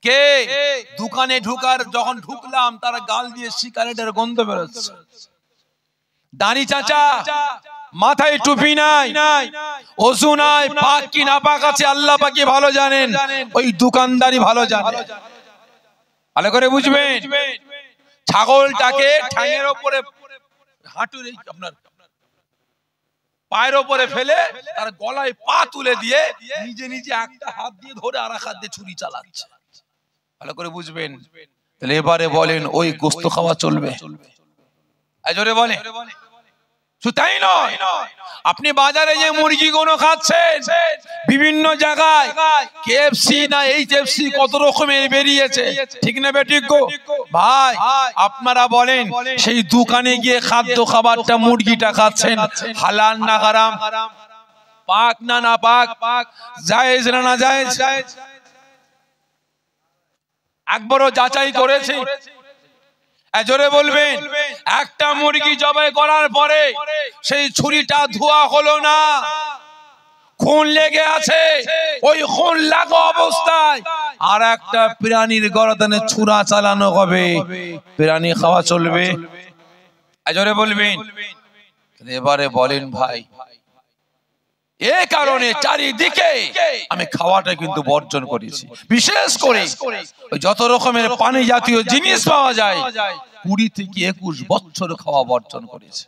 কে? দোকানে ঢুকার যখন ঢুকলাম তার গাল দিয়ে সিগারেটের গন্ধ বেরোচ্ছে। দাড়ি চাচা, মাথায় টুপি নাই, ওযু নাই, পাক কি না পাক আছে আল্লাহ পাকই ভালো জানেন, ওই দোকানদারই ভালো জানে। ভালো করে বুঝবেন। ছাগলটাকে ঠ্যাঙের উপরে, হাঁটুর আপনার পায়ের উপরে ফেলে তার গলায় পা তুলে দিয়ে নিজে নিজে একটা হাত দিয়ে ধরে আর এক হাত দিয়ে ছুরি চালাচ্ছে। ভালো করে বুঝবেন। তাহলে এবারে বলেন ওই গোশত খাওয়া চলবে? জোরে বলেন। শুধু তাই নয়, আপনি বাজারে যে মুরগিগুলো খাচ্ছেন বিভিন্ন জায়গায় কেএফসি না এইচএফসি কত রকমের বেরিয়েছে, ঠিক না বেঠিক গো ভাই? আপনারা বলেন সেই দোকানে গিয়ে খাদ্য খাবারটা মুরগিটা খাচ্ছেন হালাল না হারাম, পাক না না পাক, জায়েজ না না জায়েজ? একবারও যাচাই করেছে? জোরে বলবেন। একটা মুরগি জবাই করার পরে সেই ছুরিটা ধোয়া হলো না, খুন লেগে আছে, ওই খুন লাগা অবস্থায় আর একটা প্রাণীর গর্দনে ছুরা চালানো হবে, প্রাণী খাওয়া চলবে? জোরে বলবেন। এবারে বলেন ভাই, এ কারণে চারিদিকে আমি খাওয়াটা কিন্তু বর্জন করেছি। বিশেষ করে যত রকমের পানি জাতীয় জিনিস পাওয়া যায় 20 থেকে 21 বছর খাওয়া বর্জন করেছি।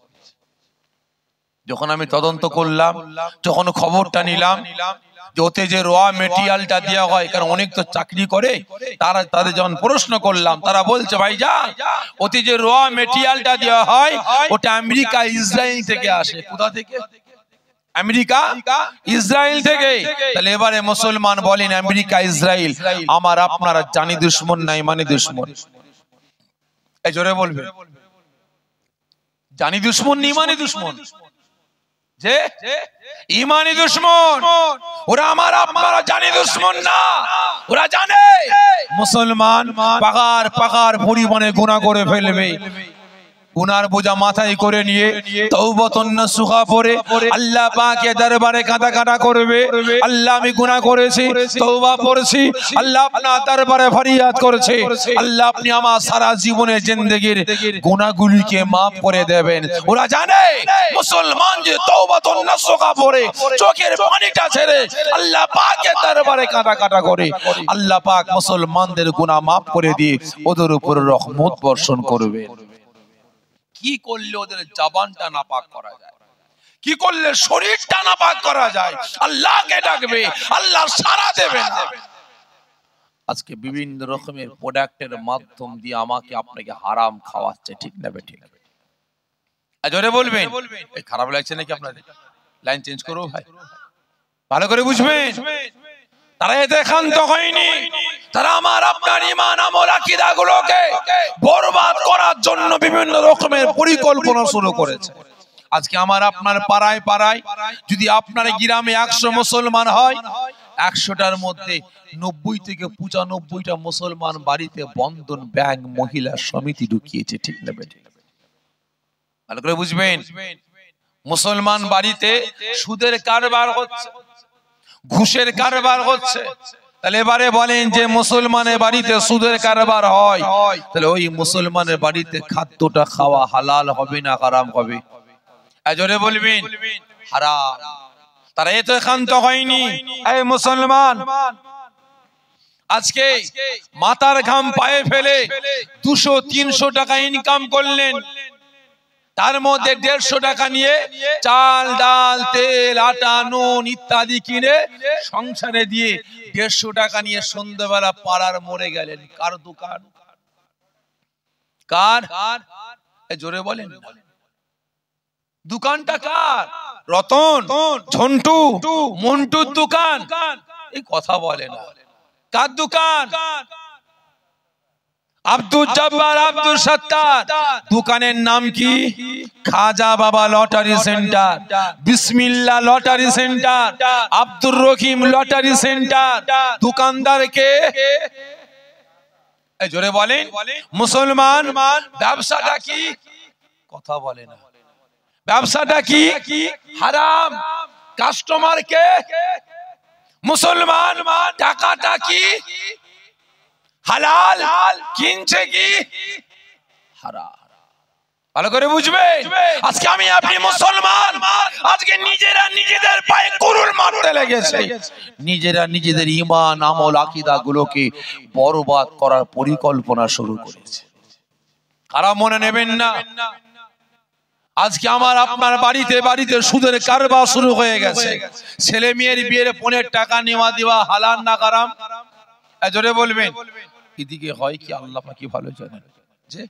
যখন আমি তদন্ত করলাম, যখন খবরটা নিলাম যে ওতে যে র মেটেরিয়ালটা দেওয়া হয়, কারণ অনেক তো চাকরি করে, তাদের যখন প্রশ্ন করলাম তারা বলছে ভাইজান ওতে যে র মেটেরিয়ালটা দেওয়া হয় ওটা আমেরিকা ইসরায়েল থেকে আসে। কোথা থেকে? আমেরিকা ইসরায়েল থেকে। তাহলে এবারে মুসলমান বলেন আমেরিকা ইসরায়েল আমার আপনারা জানি দুশমন না ইমানি দুশমন? জোরে বলবে। জানি দুশমন না ইমানি দুশমন? যে ইমানি দুশমন। ওরা আমার আপনারা জানি দুশমন না, ওরা জানে মুসলমান পাগার পাগার পরিমাণে গুনাহ করে ফেলবে। গুনার বোঝা মাথায় করে নিয়ে তওবাতুন নাসুহা পড়ে আল্লাহ পাকের দরবারে কাঁদা করবে, আল্লাহ আমি গুনাহ করেছি, তওবা করছি, আল্লাহ আপনার দরবারে ফরিয়াদ করছে, আল্লাহ আপনি আমার সারা জীবনের জিন্দেগীর গুনাহগুলিকে maaf করে দেবেন। ওরা জানে মুসলমান যে তওবাতুন নাসুহা পড়ে চোখের পানিটা ছেড়ে আল্লাহ পাকের দরবারে কাঁদা করে, আল্লাহ পাক মুসলমানদের গুনাহ maaf করে দিয়ে ওদের উপর রহমত বর্ষণ করবে। কি করলে ওদের জবানটা নাপাক করা যায়, কি করলে শরীরটা নাপাক করা যায়, আল্লাহকে ডাকবে, আল্লাহ সাড়া দেবে না। আজকে বিভিন্ন রকমের প্রোডাক্টের মাধ্যম দিয়ে আমাকে আপনাকে হারাম খাওয়াচ্ছে, ঠিক না বেঠিক? জোরে বলবেন। এই খারাপ লাগছে নাকি আপনাদের? লাইন চেঞ্জ করো ভাই, ভালো করে বুঝবেন। তারা এতে ক্ষান্ত হয়নি, তারা আমার আপনার ঈমান আমল আকীদাগুলোকে বরবাদ করার জন্য বিভিন্ন রকমের পরিকল্পনা শুরু করেছে। আজকে আমার আপনার পাড়ায় পাড়ায় যদি আপনার গ্রামে 100 মুসলমান হয়, 100টার মধ্যে 90 থেকে 95টা মুসলমান বাড়িতে বন্ধন ব্যাংক মহিলা সমিতি ঢুকিয়েছে, ঠিক না বেঠিক? ভালো করে বুঝবেন। মুসলমান বাড়িতে সুদের কারবার হচ্ছে, ঘুষের কারবার হচ্ছে। তাহলে এবারে বলেন যে মুসলমানের বাড়িতে সুদের কারবার হয়, তাহলে ওই মুসলমানের বাড়িতে খাদ্যটা খাওয়া হালাল হবে না হারাম হবে? জোরে বলবেন হারাম। তারা এত ক্ষান্ত হয়নি। এই মুসলমান আজকে মাথার ঘাম পায়ে ফেলে 200-300 টাকা ইনকাম করলেন, তার মধ্যে 150 টাকা নিয়ে চাল ডাল তেল আটা নুন ইত্যাদি কিনে সংসারে দিয়ে 150 টাকা নিয়ে সন্ধ্যাবেলা পাড়ার মোড়ে গেলেন। কার দোকান? কার? জোরে বলেন। দোকানটা কার? রতন, ঝন্টু, মন্টুর দোকান? এই কথা বলে না। কার দোকান? আব্দুল জব্বার, আব্দুল সত্তার। দোকানের নাম কি? খাজা বাবা লটারি সেন্টার, বিসমিল্লাহ lottery centre, Abdur Rahim lottery centre. দোকানদার কে? জোরে বলেন। মুসলমান। ব্যবসাটা কি? কথা বলে না। ব্যবসাটা কি? হারাম। কাস্টমার কে? মুসলমান। টাকাটা কি? হালাল কিনছে কি হারাম। ভালো করে বুঝবে। আজকে আমি আপনি মুসলমান, আজকে নিজেরা নিজেদের পায়ে কুরুল মারতে লেগেছে, নিজেরা নিজেদের ঈমান আমল আকীদা গুলোকে বরবাদ করার পরিকল্পনা শুরু করেছে। খারাপ মনে নেবেন না। আজকে আমার আপনার বাড়িতে বাড়িতে সুদের কারবার শুরু হয়ে গেছে। ছেলে মেয়ের বিয়ের পনের টাকা নেওয়া দেওয়া হালাল না হারাম? জোরে বলবেন। এদিকে হয় কি আল্লাহ পাকি ভালো জানেন, যে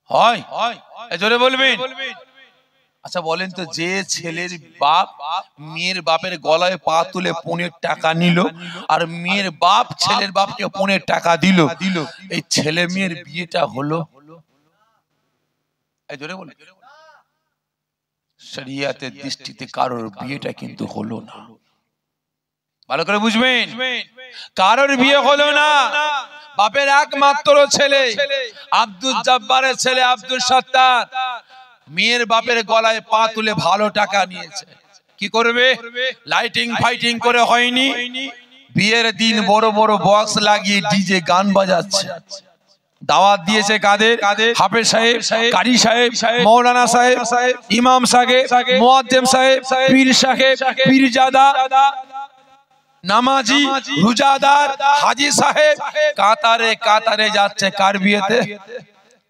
হয় জোরে বলবেন। আচ্ছা বলেন তো, যে ছেলের বাপ মেয়ের বাপের গলায় পা তুলে পনের টাকা নিল, আর মেয়ের বাপ ছেলের বাপকে পনের টাকা দিল, এই ছেলে মেয়ের বিয়েটা হলো? জোরে বলেন। শরিয়াতের দৃষ্টিতে কারোর বিয়েটা কিন্তু হলো না। ভালো করে বুঝবেন, কারোর বিয়ে হলো না। বাপের একমাত্র ছেলে আব্দুল জব্বারের ছেলে আব্দুল সত্তার মেয়ের বাপের গলায় পা তুলে ভালো টাকা নিয়েছে। কি করবে? লাইটিং ফাইটিং করে হয়নি, বিয়ের দিন বড় বড় বক্স লাগিয়ে ডিজে গান বাজাচ্ছে। দাওয়াত দিয়েছে কাদের? হাফেজ সাহেব, কারি সাহেব, মৌলানা সাহেব, ইমাম সাহেব, মুয়াজ্জিম সাহেব, পীর সাহেব, পীরজাদা, নামাজি, রোজাদার, হাজী সাহেব কাতারে কাতারে যাচ্ছে। কার বিয়েতে?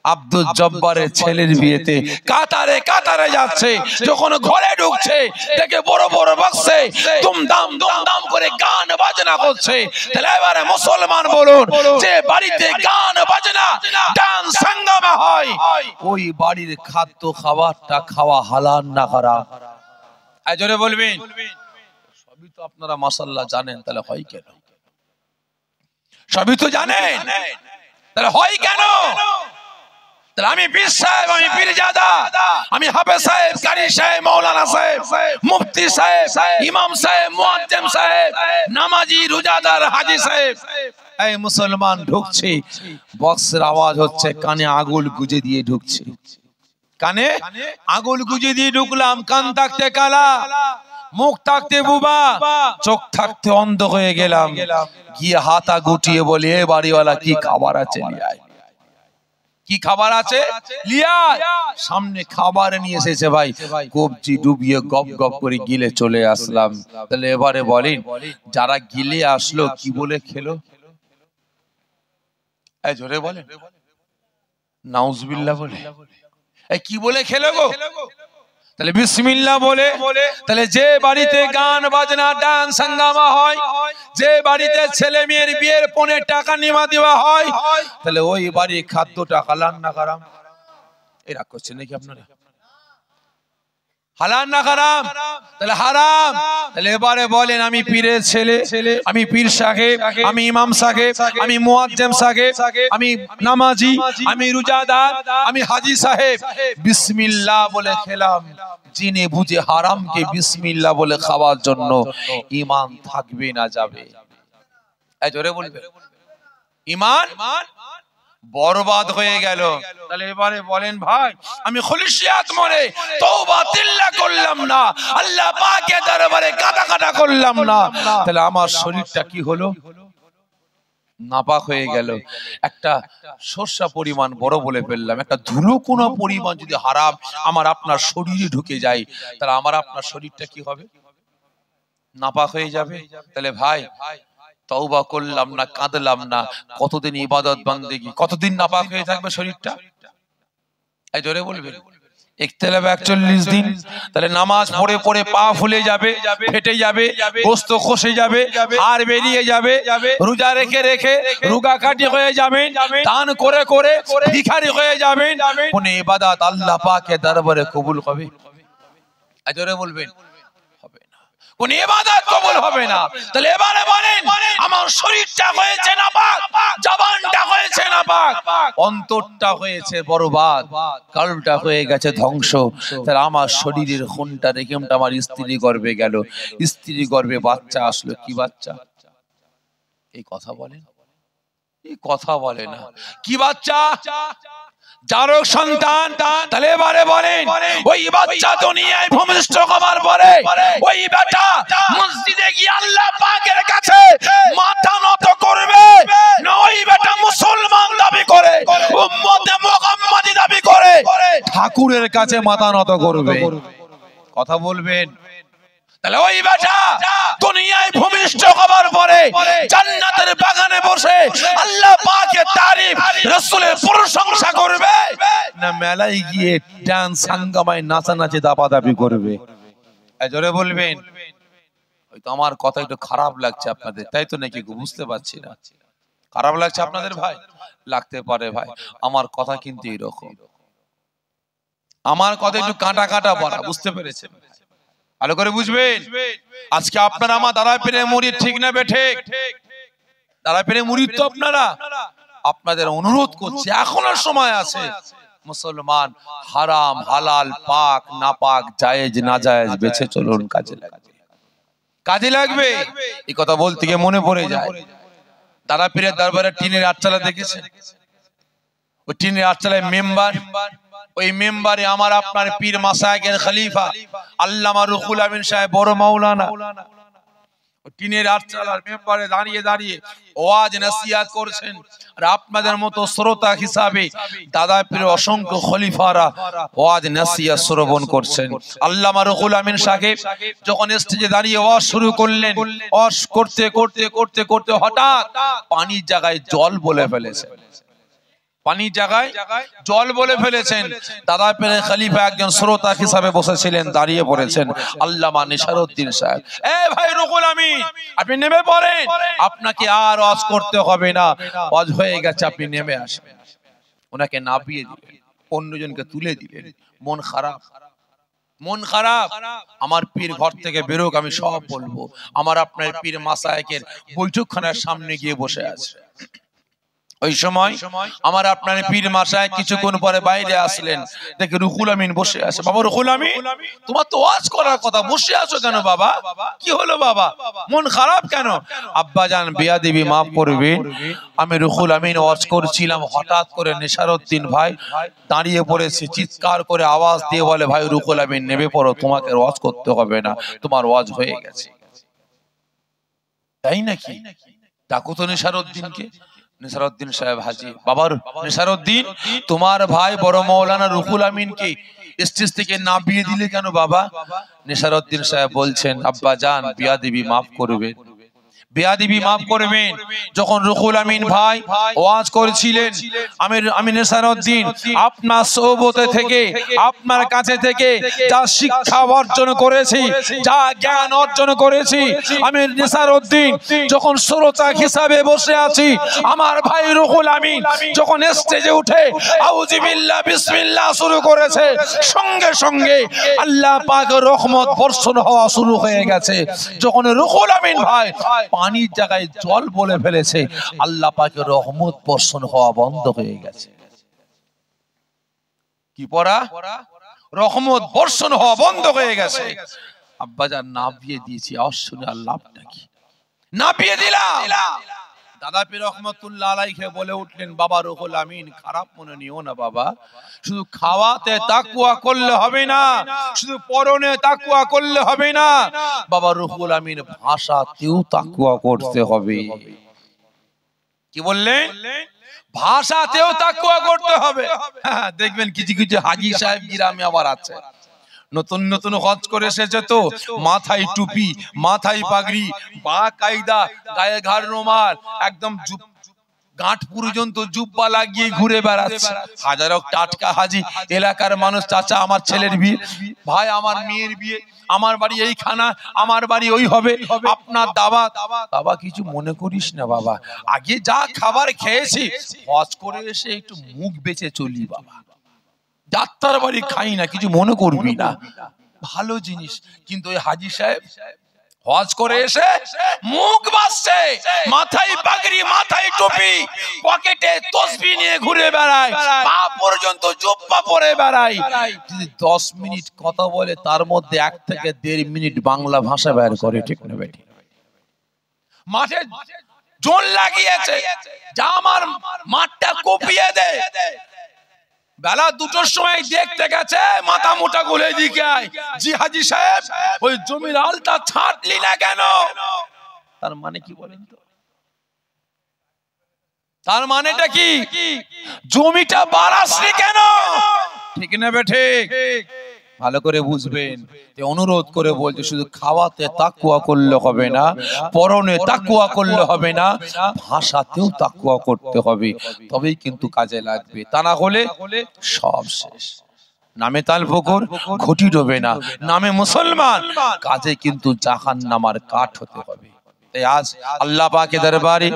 আব্দুল জব্বারের ছেলের বিয়েতে কাতারে কাতারে যাচ্ছে। যখন ঘরে ঢুকছে দেখে বড় বড় বক্সে দুমদাম দুমদাম করে গান বাজনা করছে। তাহলে এবারে মুসলমান বলুন, যে বাড়িতে গান বাজনা ডান্স হাঙ্গামা হয়, ওই বাড়ির খাদ্য খাবারটা খাওয়া হালাল না হারাম? জোরে বলবেন। সবই তো আপনারা মাশাআল্লাহ জানেন, তাহলে হয় কেন? সবই তো জানেন, তাহলে হয় কেন? তাহলে আমি পীর সাহেব, আমি পীরজাদা, আমি হাফেজ সাহেব, কারি সাহেব, মৌলানা সাহেব, মুফতি সাহেব, ইমাম সাহেব, মুয়াজ্জিম সাহেব, নামাজি, রোজাদার, হাজী সাহেব, এই মুসলমান ঢুকছে, বক্সের আওয়াজ হচ্ছে, কানে আগুল গুজে দিয়ে ঢুকছে। কানে আগুল গুজে দিয়ে ঢুকলাম। কান থাকতে কালা, মুখ থাকতে বুবা, চোখ থাকতে অন্ধ হয়ে গেলাম। গিয়ে হাতা গুটিয়ে বলে, এ বাড়িওয়ালা কি খাবার আছে নিয়ে আয়। কি খাবার আছে লিয়া? সামনে খাবার নিয়ে এসেছে ভাই, কবজি ডুবিয়ে গপ গপ করে গিলে চলে আসলাম। তাহলে এবারে বলেন, যারা গিলে আসলো কি বলে খেলো? এই জোরে বলেন, নাউজুবিল্লাহ বলে। এই কি বলে খেলো গো? তাহলে বিসমিল্লাহ বলে। তাহলে যে বাড়িতে গান বাজনা ডান্স হাঙ্গামা হয়, যে বাড়িতে ছেলে মেয়ের বিয়ের পনের টাকা নেওয়া দেওয়া হয়, তাহলে ওই বাড়ির খাদ্যটা হালাল না হারাম? এরা করছে নাকি আপনারা? হালাল না হারাম? তাহলে হারাম। তাহলে এবারে বলেন, আমি পীরের ছেলে, আমি পীর সাহেব, আমি ইমাম সাহেব, আমি মুয়াজ্জিম সাহেব, আমি নামাজি, আমি রোজাদার, আমি হাজী সাহেব, বিসমিল্লাহ বলে খেলাম। জেনে বুঝে হারামকে বিসমিল্লাহ বলে খাওয়ার জন্য ঈমান থাকবে না যাবে? এই জোরে বলবে। ঈমান বরবাদ হয়ে গেল। তাহলে এবারে বলেন ভাই, আমি খুলিশিয়াত মনে তওবা তিল্লা করলাম না, আল্লাহ পাকের দরবারে কাটা করলাম না, তাহলে আমার শরীরটা কি হলো? নাপাক হয়ে গেল। একটা সরষা পরিমাণ বড় বলে ফেললাম, একটা ধুলো কোনো পরিমাণ যদি হারাম আমার আপনার শরীরে ঢুকে যায়, তাহলে আমার আপনার শরীরটা কি হবে? নাপাক হয়ে যাবে। তাহলে ভাই, তওবা করলাম না, কাঁদলাম না, কতদিন ইবাদত বান্দেগি, কতদিন নাপাক হয়ে থাকবে শরীরটা? এই জোরে বলবেন। 41 দিন। তাহলে নামাজ পড়ে পড়ে পা ফুলে যাবে, ফেটে যাবে, গোশত খসে যাবে, হাড় বেরিয়ে যাবে, রোজা রেখে রেখে রোগা কাটি হয়ে যাবেন, দান করে করে ভিখারি হয়ে যাবেন, কোন ইবাদত আল্লাহ পাকের দরবারে কবুল হবে? এই জোরে বলবেন, হবে না। কোন ইবাদত কবুল হবে না। তাহলে এবারে বলেন, আমার শরীরটা হয়েছে নাপাক, জবানটা হয়েছে নাপাক, অন্তরটা হয়েছে বরবাদ, কলবটা হয়ে গেছে ধ্বংস। তাহলে আমার শরীরের খুনটা রেখেমটা আমার স্ত্রী গর্ভে গেল, স্ত্রী গর্ভে বাচ্চা আসলো। কি বাচ্চা? এই কথা বলেন, এই কথা বলে না। কি বাচ্চা? জারক সন্তান। তাহলে এবারে বলেন ওই বাচ্চা দুনিয়ায় ভূমিষ্ঠ হবার পরে ওই বেটা মসজিদে গিয়ে আল্লাহ পাকের কাছে মাথা নত করবে না ওই বেটা মুসলমান দাবি করে উম্মতে মুহাম্মাদি দাবি করে ঠাকুরের কাছে মাথা নত করবে? কথা বলবেন। তাহলে ওই বেটা দুনিয়ায় ভূমিষ্ঠ হবার পরে জান্নাতের বাগানে বসে আল্লাহ পাকের তারিফ রাসূলের প্রশংসা করবে না মেলায় গিয়ে ডান্স হাঙ্গামায় নাচানাচি দাপাদাপি করবে? জোরে বলবেন। হয়তো আমার কথা একটু খারাপ লাগছে আপনাদের, তাই তো নাকি বুঝতে পারছি না। খারাপ লাগছে আপনাদের ভাই? লাগতে পারে ভাই, আমার কথা কিন্তু এরকম। আমার কথা একটু কাঁটা কাঁটা বলা, বুঝতে পেরেছেন? ভালো করে বুঝবেন। আজকে আপনারা আমার দাদা পীরের মুরিদ, ঠিক না বেঠিক? দাদা পীরের মুরিদ তো আপনারা। আপনাদের অনুরোধ করছি, এখনো সময় আছে, মুসলমান হারাম হালাল পাক না পাক জায়েজ না জায়েজ বেছে চলুন, কাজে লাগবে, কাজে লাগবে। এই কথা বলতে গিয়ে মনে পড়ে যায়, দাদা পীরের দরবারে টিনের আটচালা দেখেছেন? ওই টিনের আটচালায় মেম্বার, ওই মেম্বারে আমার আপনার পীর মাশায়েখের খলিফা আল্লামা রুহুল আমিন সাহেব বড় মাওলানা টিনের আটচালার মেম্বারে দাঁড়িয়ে দাঁড়িয়ে ওয়াজ নসিহত করছেন। আর আপনাদের মতো শ্রোতা হিসাবে দাদা পীরের অসংখ্য খলিফারা ওয়াজ নসিহত শ্রবণ করছেন। আল্লামা রুহুল আমিন সাহেব যখন স্টেজে দাঁড়িয়ে ওয়াজ শুরু করলেন, ওয়াজ করতে করতে করতে করতে হঠাৎ পানির জায়গায় জল বলে ফেলেছেন। পানির জায়গায় জল বলে ফেলেছেন। দাদা পীরের খলিফা একজন শ্রোতা হিসাবে বসেছিলেন, দাঁড়িয়ে পড়েছেন আল্লামা নিসারউদ্দিন সাহেব। এ ভাই রুহুল আমিন, আপনি নেমে পড়েন, আপনাকে আর ওয়াজ করতে হবে না, ওয়াজ হয়ে গেছে, আপনি নেমে আসেন। ওনাকে নামিয়ে দিলেন, অন্যজনকে তুলে দিলেন। মন খারাপ, মন খারাপ। আমার পীর ঘর থেকে বেরোক, আমি সব বলবো। আমার আপনার পীর মাশায়েখের বৈঠকখানার সামনে গিয়ে বসে আছে। ওই সময় আমার আপনার পীর মাশায়েখ কিছুক্ষণ পরে বাইরে আসলেন, দেখে রুহুল আমিন বসে আছে। বাবা রুহুল আমিন, তোমার তো ওয়াজ করার কথা, বসে আছো কেন বাবা? কি হলো বাবা, মন খারাপ কেন? আব্বা জান বেয়াদবি মাফ করবেন, আমি রুহুল আমিন ওয়াজ করছিলাম, হঠাৎ করে নিসারউদ্দিন ভাই দাঁড়িয়ে পড়েছে, চিৎকার করে আওয়াজ দিয়ে বলে, ভাই রুহুল আমিন নেমে পড়ো, তোমাকে ওয়াজ করতে হবে না, তোমার ওয়াজ হয়ে গেছে। তাই নাকি? ডাকো তো নিসারউদ্দিনকে। নিসারউদ্দিন সাহেব হাজির। বাবার নিসারউদ্দিন, তোমার ভাই বড় মাওলানা রুহুল আমিনকে স্টেজ থেকে নামিয়ে দিলে কেন বাবা? নিসারউদ্দিন সাহেব বলছেন, আব্বা জান বেয়াদবি মাফ করবেন, বেয়াদবি মাফ করবেন। যখন রুহুল আমিন ভাই ওয়াজ করেছিলেন, আমি নিসারউদ্দিন আপনার সোহবতে থেকে, আপনার কাছে থেকে যা শিক্ষা অর্জন করেছি, যা জ্ঞান অর্জন করেছি, আমি নিসারউদ্দিন যখন শ্রোতা হিসাবে বসে আছি, আমার ভাই রুহুল আমিন যখন স্টেজে উঠে আউযু বিল্লাহ বিসমিল্লাহ শুরু করেছে, সঙ্গে সঙ্গে আল্লাহ পাকের রহমত বর্ষণ হওয়া শুরু হয়ে গেছে। যখন রুহুল আমিন ভাই পানির জায়গায় জল বলে ফেলেছে, আল্লাহ পাকের রহমত বর্ষণ হওয়া বন্ধ হয়ে গেছে। কি পড়া? রহমত বর্ষণ হওয়া বন্ধ হয়ে গেছে। আব্বাজান নামিয়ে দিয়েছি, শুনে আল্লাহ আপনাকে নামিয়ে দিলাম। দাদা পীর রহমাতুল্লাহ আলাইহি বলে উঠলেন, বাবা রুহুল আমিন খারাপ মনে নিও না বাবা, শুধু খাওয়াতে তাকওয়া করলে হবে না, শুধু পরনে তাকওয়া করলে হবে না, বাবা রুহুল আমিন ভাষাতেও তাকওয়া করতে হবে। কি বললেন? ভাষাতেও তাকওয়া করতে হবে। হ্যাঁ, দেখবেন কিছু কিছু হাজী সাহেব গ্রামে আবার আছে, নতুন নতুন হজ করে এসেছে তো, মাথায় টুপি, মাথায় পাগড়ি, বা কায়দা, গায়ে ঘাড় রুমাল, একদম গাঁট পর্যন্ত জুব্বা লাগিয়ে ঘুরে বেড়াচ্ছে। হাজারো টাটকা হাজি, এলাকার মানুষ, চাচা আমার ছেলের বিয়ে, ভাই আমার মেয়ের বিয়ে, আমার বাড়ি এই খানা, আমার বাড়ি ওই হবে, আপনার দাওয়াত। বাবা কিছু মনে করিস না বাবা, আগে যা খাবার খেয়েছি হজ করে এসে একটু মুখ বেঁচে চলি বাবা, যাত্রার বাড়ি খাই না, কিছু মনে করবি না, ভালো জিনিস। কিন্তু ওই হাজী সাহেব হজ করে এসে মুখ বাঁচছে, মাথায় পাগড়ি, মাথায় টুপি, পকেটে তসবিহ নিয়ে ঘুরে বেড়ায়, পা পর্যন্ত জুব্বা পরে বেড়ায়। যদি 10 মিনিট কথা বলে তার মধ্যে 1 থেকে 1.5 মিনিট বাংলা ভাষা বের করে, ঠিক না বেটি? মাঠে জোন লাগিয়েছে, যা আমার মাঠটা কপিয়ে দে, বেলা 2টোর সময় দেখতে গেছে, মাথা মোটা গুলে দিকে জি হাজি সাহেব ওই জমির আলটা ছাঁটলি না কেন? তার মানে কি বলেন তো? তার মানেটা কি? জমিটা বাড়াসনি কেন? ঠিক না বেঠে? ভালো করে বুঝবেন। অনুরোধ করে বলছে, শুধু খাওয়াতে তাকওয়া করলে হবে না, পরনে তাকওয়া করলে হবে না, ভাষাতেও তাকওয়া করতে হবে, তবেই কিন্তু কাজে লাগবে। তা না হলে সব শেষ। নামে তাল পুকুর, ঘটি ডোবে না, নামে মুসলমান, কাজে কিন্তু জাহান্নামের কাঠ হতে হবে। আজ আল্লাহ পাকের দরবারে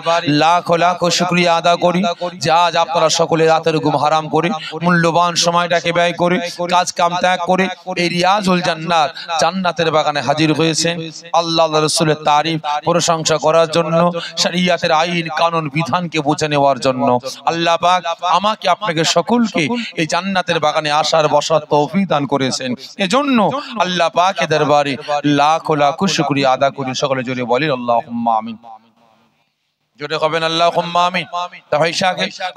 লাখো লাখো শুকরিয়া আদা করি যে আজ আপনারা সকলে রাতের ঘুম হারাম করে মূল্যবান সময়টাকে ব্যয় করে কাজ কাম ত্যাগ করে এই রিয়াজুল জান্নাত, জান্নাতের বাগানে হাজির হয়েছেন আল্লাহর রাসূলের তারিফ প্রশংসা করার জন্য, শরীয়তের আইন কানুন বিধানকে বুঝে নেওয়ার জন্য। আল্লাহ পাক আমাকে আপনাকে সকলকে এই জান্নাতের বাগানে আসার বসার তৌফিক দান করেছেন। এজন্য আল্লাহ পাকের দরবারে লাখো লাখো শুকরিয়া আদা করি। সকলে জোরে বলি আল্লাহুম্মা আমিন। জোরে হবেন আল্লাহুম্মা আমিন। তাই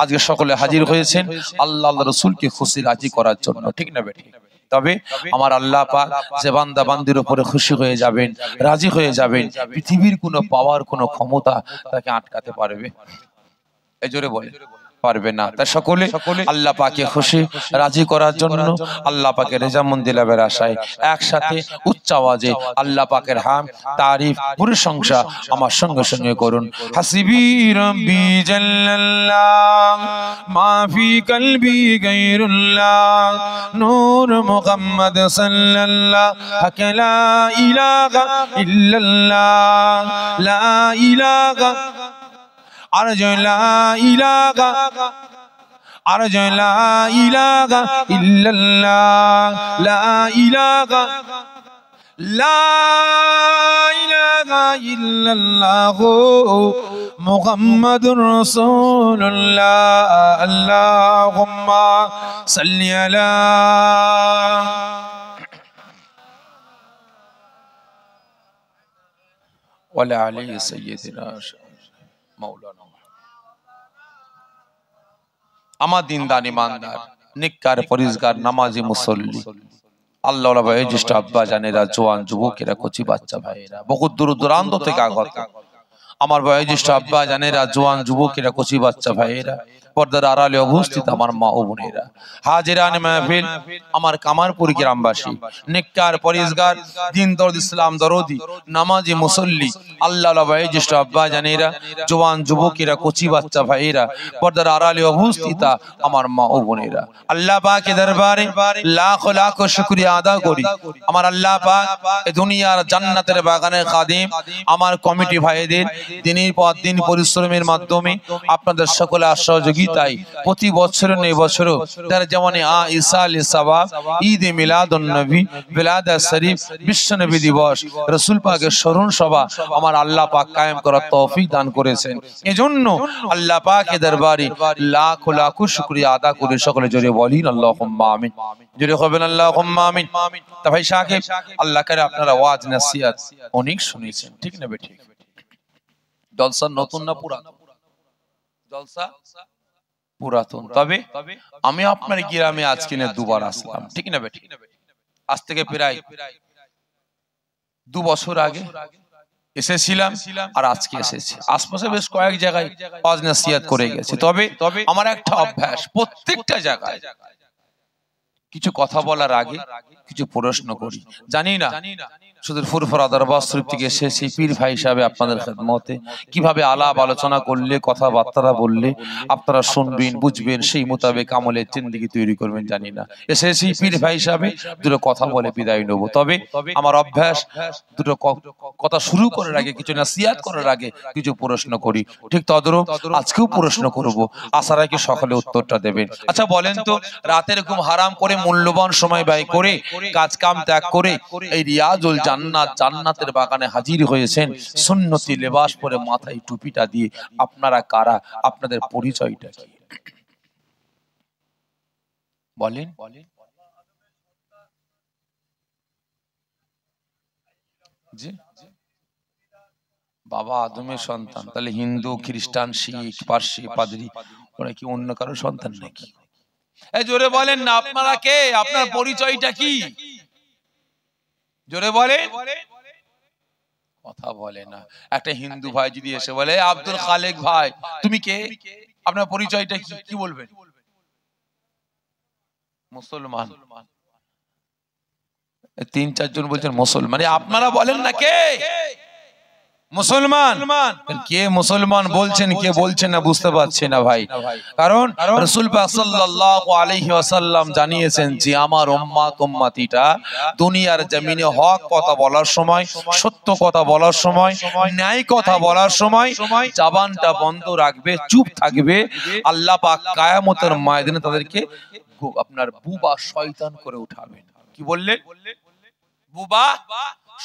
আজকে সকলে হাজির হয়েছেন আল্লাহর রাসূলকে খুশি রাজি করার জন্য, ঠিক না বেটি? তবে আমার আল্লাহ পাক যে বান্দা বান্দির উপরে খুশি হয়ে যাবেন, রাজি হয়ে যাবেন, পৃথিবীর কোনো পাওয়ার কোনো ক্ষমতা তাকে আটকাতে পারবে? এই জোরে বলে পারবে না। তাই সকলে আল্লাহ পাকে খুশি রাজি করার জন্য, আল্লাহ পাকের রেজামন্দি লাভের আশায় একসাথে উচ্চ আওয়াজে আল্লাহ পাকের হাম তারিফ প্রশংসা আমার সঙ্গে সঙ্গে করুন। হাসিবি রাব্বি জাল্লাল্লাহ মা ফি কলবি গায়রুল্লাহ নূর মুহাম্মদ সাল্লাল্লাহু লা ইলাহা ইল্লাল্লাহ লা ইলাহা আরজু লা ইলাহা আরজু লা ইলাহা ইল্লাল্লাহ লা ইলাহা লা ইলাহা ইল্লাল্লাহ মুহাম্মাদুর রাসূলুল্লাহ আল্লাহুম্মা সাল্লি আলা ওয়া আলি সাইয়্যিদিনা মাওলানা। আমার দিনদার ইমানদার নেককার পরিজগার নামাজি মুসল্লি আল্লাহর বয়োজ্যেষ্ঠ আব্বা জানেরা, জওয়ান যুবকেরা, কচি বাচ্চা ভাইয়েরা, বহুত দূর দূরান্ত থেকে আগত আমার বয়োজ্যেষ্ঠ আব্বা জানেরা, জওয়ান যুবকেরা, কচি বাচ্চা ভাইয়েরা, পর্দার আড়ালে অবস্থিত আমার মা ও বোনেরা, হাজিরান মাহফিল আমার কামারপুর গ্রামবাসী, নেককার পরিজগার দিন দরদ ইসলাম দরদি নামাজি মুসল্লি আল্লাহর বয়োজ্যেষ্ঠ আব্বা জানেরা, জওয়ান যুবকেরা, কচি বাচ্চা ভাইয়েরা, পর্দার আড়ালে অবস্থিত আমার মা ও বোনেরা, আল্লাহ পাকের দরবারে লাখো লাখো শুকরিয়া আদা করি। আমার আল্লাহ পাক এই দুনিয়ার জান্নাতের বাগানের খাদিম আমার কমিটি ভাইদের দিনের পর দিন পরিশ্রমের মাধ্যমে আপনাদের সকলে সহযোগিতায় প্রতি বছরের নেই বছরও তার যেমন ইসাল সাবাব ঈদ মিলাদুন নবী বিলাদা শরীফ বিশ্ব নবী দিবস রাসূল পাকের স্মরণ সভা আমার আল্লাহ পাক কায়েম করার তৌফিক দান করেছেন। এজন্য আল্লাহ পাকের দরবারে লাখো লাখো শুকরিয়া আদা করে সকলে জোরে বলেন আল্লাহুম্মা আমিন। জোরে হবেন আল্লাহুম্মা আমিন। তা ভাই সাহেব আল্লাহ করে আপনারা ওয়াজ নসিহত অনেক শুনেছেন, ঠিক না বেঠিক? জলসা নতুন না পুরাতন? জলসা পুরাতন। তবে আমি আপনার গ্রামে আজকে না দুবার আসলাম, ঠিক না বেঠিক? আজ থেকে প্রায় 2 বছর আগে এসেছিলাম আর আজকে এসেছি। আশপাশে বেশ কয়েক জায়গায় ওয়াজ নসিহত করে গেছি। তবে আমার একটা অভ্যাস, প্রত্যেকটা জায়গায় কিছু কথা বলার আগে কিছু প্রশ্ন করি। জানি না শুধু ফুরফুরা দরবার শরীফ থেকে এসেছি পীর ভাই হিসাবে আপনাদের খেদমতে কিভাবে আলাপ আলোচনা করলে, কথাবার্তা বললে আপনারা শুনবেন, বুঝবেন, সেই মোতাবেক আমলের জিন্দেগি তৈরি করবেন জানি না। এসেছি পীর ভাই হিসাবে দুটো কথা বলে বিদায় নেব। তবে আমার অভ্যাস দুটো কথা শুরু করার আগে, কিছু নসিহত করার আগে কিছু প্রশ্ন করি। ঠিক তদ্রূপ আজকেও প্রশ্ন করব, আশা রাখি সকলে উত্তরটা দেবেন। আচ্ছা বলেন তো, রাতের ঘুম হারাম করে মূল্যবান সময় ব্যয় করে কাজ কাম ত্যাগ করে এই রিয়াজুল জান্নাত, জান্নাতের বাগানে হাজির হয়েছেন সুন্নতি লেবাস পরে, মাথায় টুপিটা দিয়ে, আপনারা কারা? আপনাদের পরিচয়টা কি বলেন? জি, বাবা আদমের সন্তান। তাহলে হিন্দু, খ্রিস্টান, শিখ, পারসি, পাদ্রী ওরা কি অন্য কারো সন্তান নাকি? এই জোরে বলেন না, আপনারা কে? আপনার পরিচয়টা কি? জোরে বলেন। কথা বলে না। একটা হিন্দু ভাই যদি এসে বলে আব্দুল খালেক ভাই তুমি কে, আপনার পরিচয়টা কি বলবেন? মুসলমান। 3-4 জন বলছেন মুসলমান, আপনারা বলেন না কে মুসলমান। কে মুসলমান বলছেন কে বলছেন না বুঝতে পারছি না ভাই। কারণ রাসূল পাক সাল্লাল্লাহু আলাইহি ওয়াসাল্লাম জানিয়েছেন যে আমার উম্মতিটা দুনিয়ার জমিনে হক কথা বলার সময়, সত্য কথা বলার সময়, ন্যায় কথা বলার সময় জবানটা বন্ধ রাখবে, চুপ থাকবে। আল্লাহ পাক কিয়ামতের ময়দানে তাদেরকে আপনার বুবা শয়তান করে উঠাবেন। কি বললেন? বুবা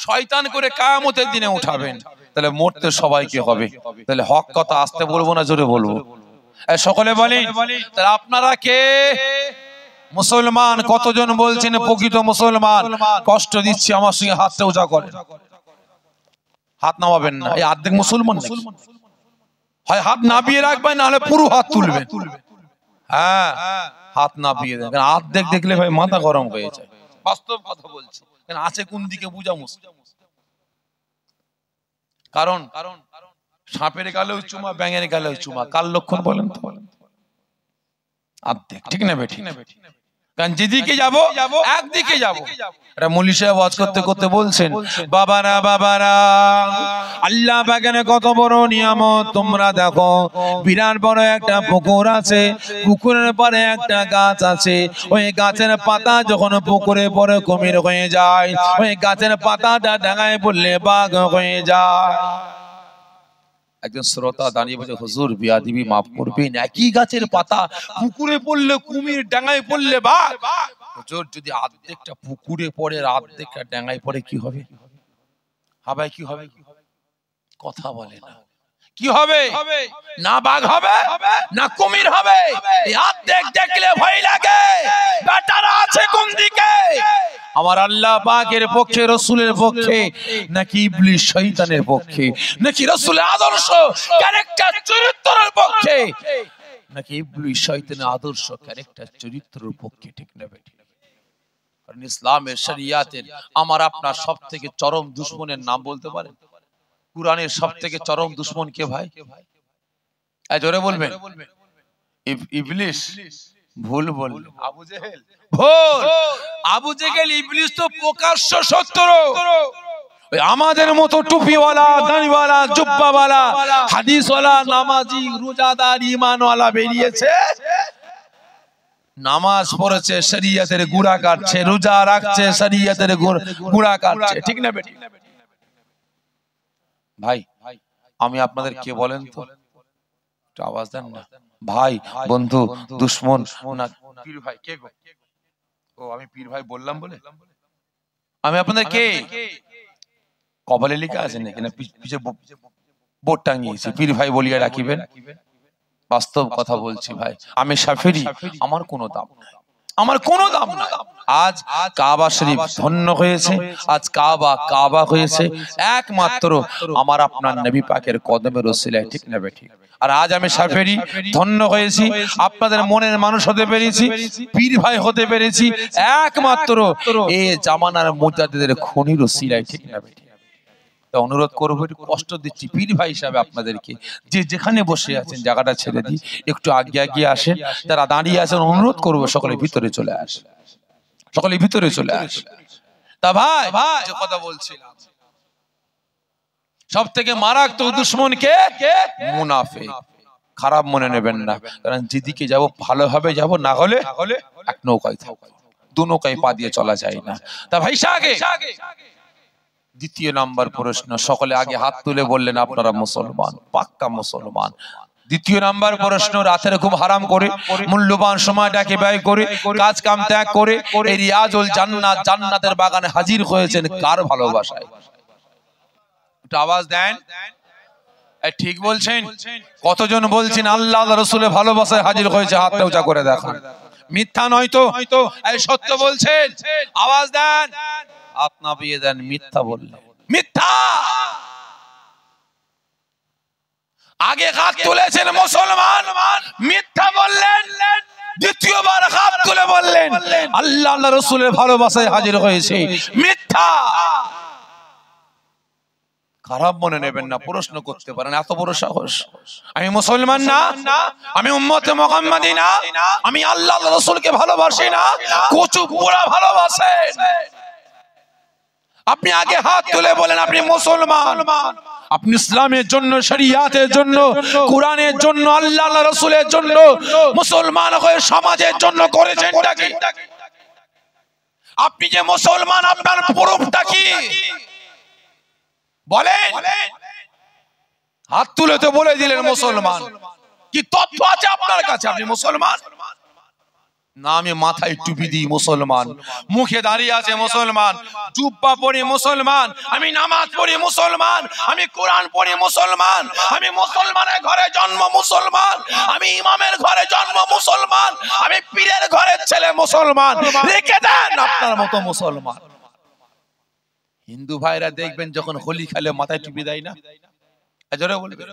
শয়তান করে কিয়ামতের দিনে উঠাবেন। তাহলে মরতে সবাইকে হবে। তাহলে হক কথা আসতে বলবো না জোরে বলবো? সকলে বলেন তাহলে আপনারা কে? মুসলমান। কতজন বলছেন প্রকৃত মুসলমান? কষ্ট দিচ্ছি, আমার সঙ্গে হাতটা উঁচা করেন। হাত নামাবেন না, এই অর্ধেক মুসলমান নাকি? হয় হাত নাবিয়ে রাখবেন না হলে পুরো হাত তুলবেন। হ্যাঁ, হাত নাবিয়ে দেন। অর্ধেক দেখলে ভাই মাথা গরম হয়ে যায়। বাস্তব কথা বলছি। আছে কোন দিকে বুঝা মুশকিল। কারণ সাপের গালেও চুমা, ব্যাঙের গালেও চুমা, কার লক্ষণ বলেন তো? অর্ধেক। ঠিক না বেঠিক? কারণ যেদিকে যাবো একদিকে যাবো। এটা মৌলী সাহেব ওয়াজ করতে করতে বলছেন বাবারা বাবারা আল্লাহ পাকের কত বড় নিয়ামত তোমরা দেখো। বিরাট বড় একটা পুকুর আছে, পুকুরের পরে একটা গাছ আছে। ওই গাছের পাতা যখন পুকুরে পরে কুমির হয়ে যায়, ওই গাছের পাতাটা ডাঙায় পড়লে বাঘ হয়ে যায়। একজন শ্রোতা দাঁড়িয়ে বলছে হুজুর বিয়াদবি মাফ করবেন, একই গাছের পাতা পুকুরে পড়লে কুমির, ডাঙায় পড়লে বাঘ। হুজুর যদি অর্ধেকটা পুকুরে পড়ে আর অর্ধেকটা ডাঙায় পড়ে কি হবে? হাবাই কি হবে? কথা বলে না। কি হবে? না বাঘ হবে না কুমির হবে। এই অর্ধেক দেখলে ভয় লাগে। বেটারা আছে কোন দিকে? আমার আল্লাহ পাকের পক্ষে, রাসূলের পক্ষে, নাকি ইবলিস শয়তানের পক্ষে, নাকি রাসূলের আদর্শ ক্যারেক্টার চরিত্রের পক্ষে, নাকি ইবলিস শয়তানের আদর্শ ক্যারেক্টার চরিত্রের পক্ষে? ঠিক না বেঠিক? কারণ ইসলামের শরিয়াতের আমার আপনার সবথেকে চরম দুশমনের নাম বলতে পারেন? কুরআনের সবথেকে চরম দুশমন কে ভাই? জোরে বলবেন। ইবলিস। ভুল বললেন। আবু জেহেল। ভুল। আবু জেহেল ইবলিস তো প্রকাশ্য শত্রু। আমাদের মতো টুপিওয়ালা, দাড়িওয়ালা, জুব্বাওয়ালা, হাদিসওয়ালা, নামাজি, রোজাদার, ঈমানওয়ালা বেরিয়েছে, নামাজ পড়েছে, শরীয়তের গুড়া কাটছে, রোজা রাখছে, শরীয়তের গুড়া কাটছে। ঠিক না বেঠিক? ভাই আমি আপনাদের কে বলেন তো? একটু আওয়াজ দেন না ভাই। বন্ধু, দুশমন না পীর ভাই? কে গো? ও আমি পীর ভাই বললাম বলে আমি আপনাদের কে? কপালে লেখা আছে নাকি না পিছে বোর্ড টাঙিয়েছি পীর ভাই বলিয়া রাখিবেন? বাস্তব কথা বলছি ভাই, আমি শাফিঈ, আমার কোনো দাম, আমার কোনো দাম নাই। আজ কাবা শরীফ ধন্য হয়েছে, আজ কাবা হয়েছে একমাত্র আমার আপনার নবী পাকের কদমের ওসিলায়। ঠিক না বেঠিক? আর আজ আমি শাফিঈ ধন্য হয়েছি, আপনাদের মনের মানুষ হতে পেরেছি, পীর ভাই হতে পেরেছি একমাত্র এই জামানার মুজাদ্দিদের খুনির ওসিলায়। ঠিক না বেঠিক? অনুরোধ করবো, একটু কষ্ট দিচ্ছি পীর ভাই হিসাবে আপনাদেরকে, যে যেখানে বসে আছেন জায়গাটা ছেড়ে দিই, একটু আগে আসেন। যারা দাঁড়িয়ে আছেন অনুরোধ করবো সকলে ভিতরে চলে আসে, সকলে ভিতরে চলে আসে। তা ভাই যে কথা বলছিলাম, সব থেকে মারাত্মক দুশমন কে? মুনাফিক। খারাপ মনে নেবেন না, কারণ যেদিকে যাব ভালোভাবে যাব, না হলে এক নৌকায় থাকবো, দু নৌকায় পা দিয়ে চলা যায় না। তা ভাই আগে দ্বিতীয় নাম্বার প্রশ্ন, সকলে আগে হাত তুলে বললেন আপনারা মুসলমান, পাক্কা মুসলমান। দ্বিতীয় নাম্বার প্রশ্ন, রাতের ঘুম হারাম করে, মূল্যবান সময়টাকে ব্যয় করে, কাজ কাম ত্যাগ করে এই রিয়াজুল জান্নাত, জান্নাতের বাগানে হাজির হয়েছেন কার ভালোবাসায়? একটু আওয়াজ দেন। ঠিক বলছেন? কতজন বলছেন আল্লাহ রাসূলের ভালোবাসায় হাজির হয়েছে? হাতটা উঁচা করে দেখান। মিথ্যা নয় তো? এই সত্য বলছেন? আওয়াজ দেন। হাত নামিয়ে দেন। মিথ্যা বললেন, মিথ্যা। আগে হাত তুলেছেন মুসলমান, মিথ্যা বললেন দ্বিতীয়বার হাত তুলে বললেন আল্লাহ আল্লাহ রাসূলের ভালোবাসায় হাজির হয়েছে। মিথ্যা। খারাপ মনে নেবেন না, প্রশ্ন করতে পারেন, এত বড় সাহস। আমি মুসলমান না, আমি উম্মতে মুহাম্মাদি না, আমি আল্লাহ আল্লাহ রাসূলকে ভালোবাসি না, কচু পোড়া ভালোবাসেন। আপনি আগে হাত তুলে বলেন আপনি মুসলমান, আপনি ইসলামের জন্য, শরিয়াতের জন্য, কোরআনের জন্য, আল্লাহ আল্লাহ রাসূলের জন্য, মুসলমান হয়ে সমাজের জন্য করেছেনটা কি? আপনি যে মুসলমান আপনার প্রুফটা কি বলেন? হাত তুলে তো বলে দিলেন মুসলমান, কি তথ্য আছে আপনার কাছে আপনি মুসলমান? না, আমি মাথায় টুপি দিই মুসলমান, মুখে দাঁড়িয়ে আছে মুসলমান, জুব্বা পরি মুসলমান, আমি নামাজ পড়ি মুসলমান, আমি কোরআন পড়ি মুসলমান, আমি মুসলমানের ঘরে জন্ম মুসলমান, আমি ইমামের ঘরে জন্ম মুসলমান, আমি পীরের ঘরের ছেলে মুসলমান। রেখে দেন আপনার মতো মুসলমান। হিন্দু ভাইরা দেখবেন যখন হোলি খেলে মাথায় টুপি দেয় না? জোরে বলবেন।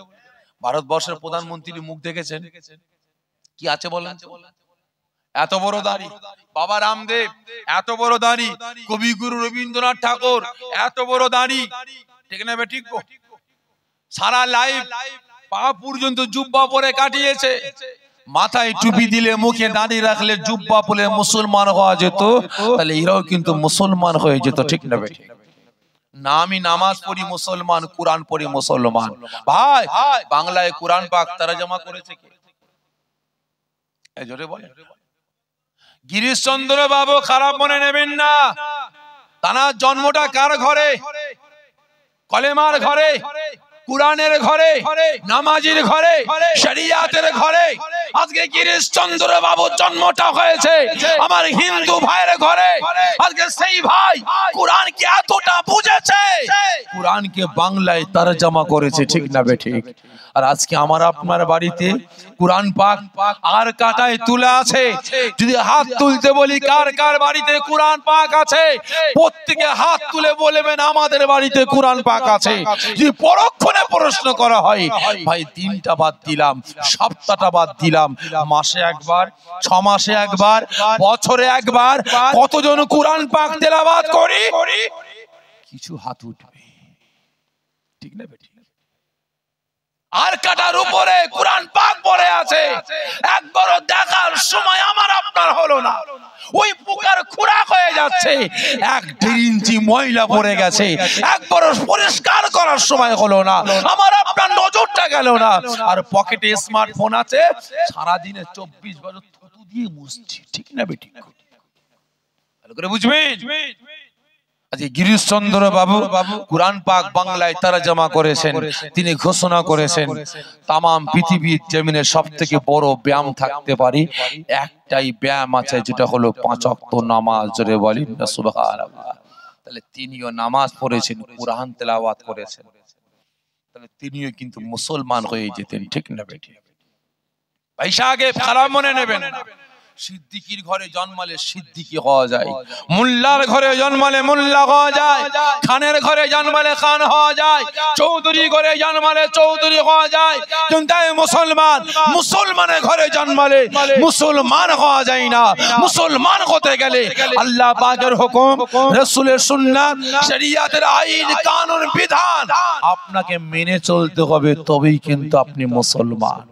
ভারতবর্ষের প্রধানমন্ত্রীর মুখ দেখেছেন? কি আছে বলেন? এত বড় দাড়ি। বাবা রামদেব এত বড় দাড়ি, কবিগুরু রবীন্দ্রনাথ ঠাকুর এত বড় দাড়ি, ঠিক না ঠিক? সারা লাইফ পা পর্যন্ত জুব্বা পরে কাটিয়েছে। মাথায় টুপি দিলে, মুখে দাড়ি রাখলে, জুব্বা পরে মুসলমান হওয়া যেত, তাহলে এরাও কিন্তু মুসলমান হয়ে যেত, ঠিক না বেঠিক? না, আমি নামাজ পড়ি মুসলমান, কোরআন পড়ি মুসলমান। ভাই, বাংলায় কোরআন পাক তরজমা করেছে কে? এই জোরে বলেন। গিরিশচন্দ্র বাবু খারাপ মনে নেবেন না, তার জন্মটা কার ঘরে? কলেমার ঘরে, কুরআনের ঘরে, নামাজের ঘরে, শরিয়াতের ঘরে। আজকে গিরিশচন্দ্র বাবুর জন্মটা হয়েছে আমার হিন্দু ভাইয়ের ঘরে। আজকে সেই ভাই কুরআনকে এতটা বুঝেছে, কুরআনকে বাংলায় তরজমা করেছে, ঠিক না বেঠিক? আর আজকে আমার আপনার বাড়িতে কুরআন পাক আর কাটায় তুলে আছে। যদি হাত তুলতে বলি কার কার বাড়িতে কুরআন পাক আছে, প্রত্যেকে হাত তুলে বলবেন আমাদের বাড়িতে কুরআন পাক আছে। যদি পরক্ষণে প্রশ্ন করা হয়, ভাই দিনটা বাদ দিলাম, সপ্তাহটা বাদ দিলাম, মাসে একবার, 6 মাসে একবার, বছরে একবার কতজন কুরআন পাক তেলাওয়াত করি? কিছু হাত উঠবে, ঠিক না বেঠিক? আর কাটার উপরে কুরআন পাক পড়ে আছে, একবারও দেখার সময় আমার আপনার হলো না। ওই পোকার খোরাক হয়ে যাচ্ছে, 1.5 ইঞ্চি ময়লা পড়ে গেছে, একবারও পরিষ্কার করার সময় হলো না, আমার আপনার নজরটা গেল না। আর পকেটে স্মার্টফোন আছে, সারা দিনে 24 বছর থুতু দিয়ে মুছছি, ঠিক না বেঠিক? ভালো করে বুঝবেন। আজকে গিরিশচন্দ্র বাবু কুরআন পাক বাংলায় তরজমা করেছেন। তিনি ঘোষণা করেছেন তামাম পৃথিবীর জমিনে সবথেকে বড় ব্যায়াম থাকতে পারে একটাই ব্যায়াম আছে, যেটা হলো 5 ওয়াক্ত নামাজ। জোরে বলেন না সুবহানাল্লাহ। তাহলে তিনিও নামাজ পড়েছেন, কুরআন তেলাওয়াত করেছেন, তাহলে তিনিও কিন্তু মুসলমান হয়ে যেতেন, ঠিক না বেটি? পয়সা আগে খারাপ মনে নেবেন না। সিদ্দিকীর ঘরে জন্মালে সিদ্দিকী হওয়া যায়, মোল্লার ঘরে জন্মালে মোল্লা হওয়া যায়, খানের ঘরে জন্মালে খান হওয়া যায়, চৌধুরী ঘরে জন্মালে চৌধুরী হওয়া যায়। কিন্তু মুসলমানের ঘরে জন্মালে মুসলমান হওয়া যায় না। মুসলমান হতে গেলে আল্লাহ পাকের হুকুম, রাসূলের সুন্নাত, শরিয়াতের আইন কানুন বিধান আপনাকে মেনে চলতে হবে, তবেই কিন্তু আপনি মুসলমান।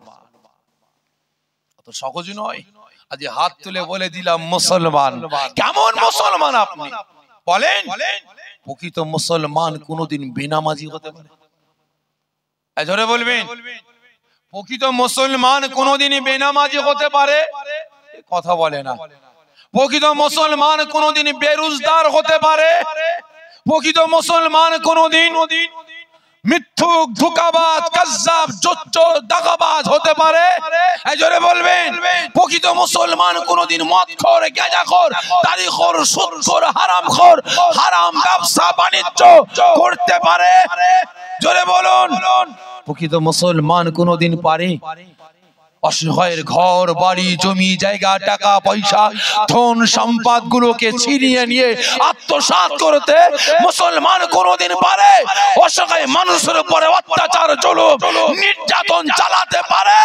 অত সহজ নয়। আজ হাত তুলে বলে দিলাম মুসলমান। কেমন মুসলমান আপনি বলেন? প্রকৃত মুসলমান কোনদিন বেনামাজি হতে পারে? জোরে বলবেন। প্রকৃত মুসলমান কোনদিন বেনামাজি হতে পারে? কথা বলে না। প্রকৃত মুসলমান কোনদিন বেরোজগার হতে পারে? প্রকৃত মুসলমান কোনদিন মিথ্যুক, ধোঁকাবাজ, কাজ্জাব, জোচ্চোর, দাগাবাজ হতে পারে? এই জোরে বলবেন। প্রকৃত মুসলমান কোনদিন মদখোর, গাঁজাখোর, তারিখোর, সুদখোর, হারামখোর, হারাম ব্যবসা বাণিজ্য করতে পারে? জোরে বলুন। প্রকৃত মুসলমান কোনদিন পারে? অসহায়ের ঘর বাড়ি জমি জায়গা টাকা পয়সা ধন সম্পদ গুলোকে ছিনিয়ে নিয়ে আত্মসাৎ করতে মুসলমান কোনদিন পারে? অসহায় মানুষের উপরে অত্যাচার জুলুম নির্যাতন চালাতে পারে?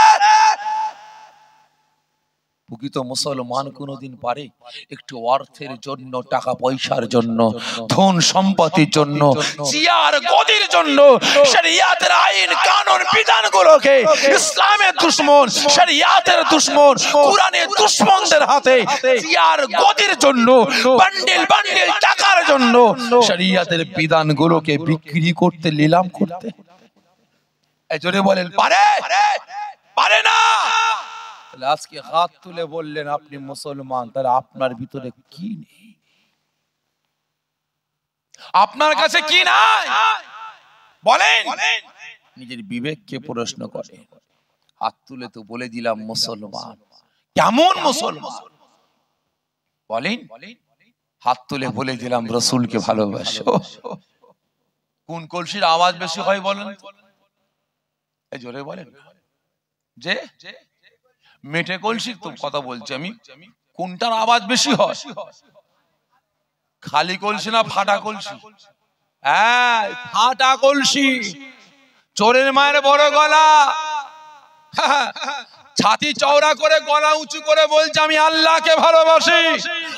প্রকৃত মুসলমান কোনদিন পারে একটু অর্থের জন্য, টাকা পয়সার জন্য, ধন সম্পত্তির জন্য, চেয়ার গদির জন্য শরিয়াতের আইন কানুন বিধানগুলোকে ইসলামের দুশমন, শরিয়াতের দুশমন, কোরআনের দুশমনদের হাতে চেয়ার গদির জন্য, বান্ডিল বান্ডিল টাকার জন্য শরিয়াতের বিধানগুলোকে বিক্রি করতে, নিলাম করতে এই জোরে বলেন পারে? পারে না। তাহলে আজকে হাত তুলে বললেন আপনি মুসলমান, তাহলে আপনার ভিতরে কি নেই? আপনার কাছে কি নাই বলেন? নিজের বিবেককে প্রশ্ন করে। হাত তুলে তো বলে দিলাম মুসলমান। কেমন মুসলমান বলেন? হাত তুলে বলে দিলাম রাসূলকে ভালোবাসো। কোন কলসির আওয়াজ বেশি হয় বলেন? এই জোরে বলেন। যে মেটে কলসির তো কথা বলছি আমি, কোনটার আওয়াজ বেশি হয়? খালি কলসি না ফাটা কলসি? হ্যাঁ, ফাটা কলসি। চোরের মায়ের বড় গলা, ছাতি চওড়া করে গলা উঁচু করে বলছে আমি আল্লাহকে ভালোবাসি,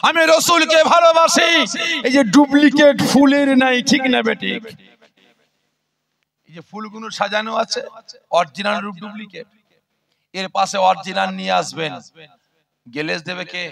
আমি রাসূলকে ভালোবাসি। এই যে ডুপ্লিকেট ফুলের নাই, ঠিক না বেঠিক? এই যে ফুলগুলো সাজানো আছে, অরিজিনাল রূপ ডুপ্লিকেট। এর পাশে অরিজিনাল নিয়ে আসবেন, গ্লেজ দেবে কে?